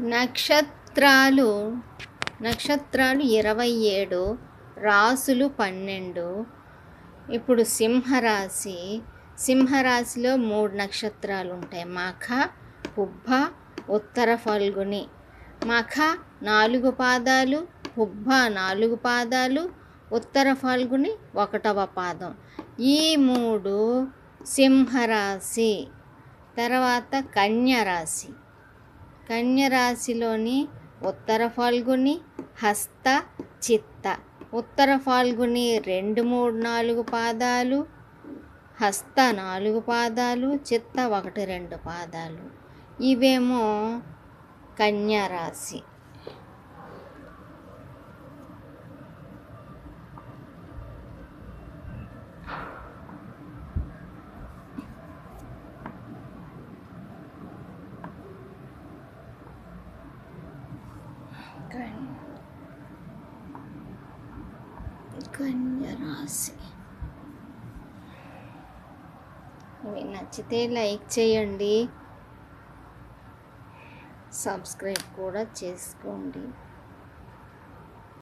నక్షత్రాలు 27, రాసులు 12. ఇప్పుడు సింహరాశిలో 3 నక్షత్రాలు ఉంటాయి. మఖ, పుబ్బ, ఉత్తర ఫల్గుని. మఖ 4 పాదాలు, పుబ్బ 4 పాదాలు, ఉత్తర ఫల్గుని 1వ పాదం. ఈ 3 సింహరాశి. తర్వాత కన్యరాశిలోని ఉత్తర ఫల్గుని, హస్త, చిత్త. ఉత్తర ఫల్గుని 2, 3, 4 పాదాలు, హస్త 4 పాదాలు, చిత్త 1, 2 పాదాలు. ఇవేమో కన్యరాశి. కన్యరాశి. ఇవి నచ్చితే లైక్ చేయండి, సబ్స్క్రైబ్ కూడా చేసుకోండి.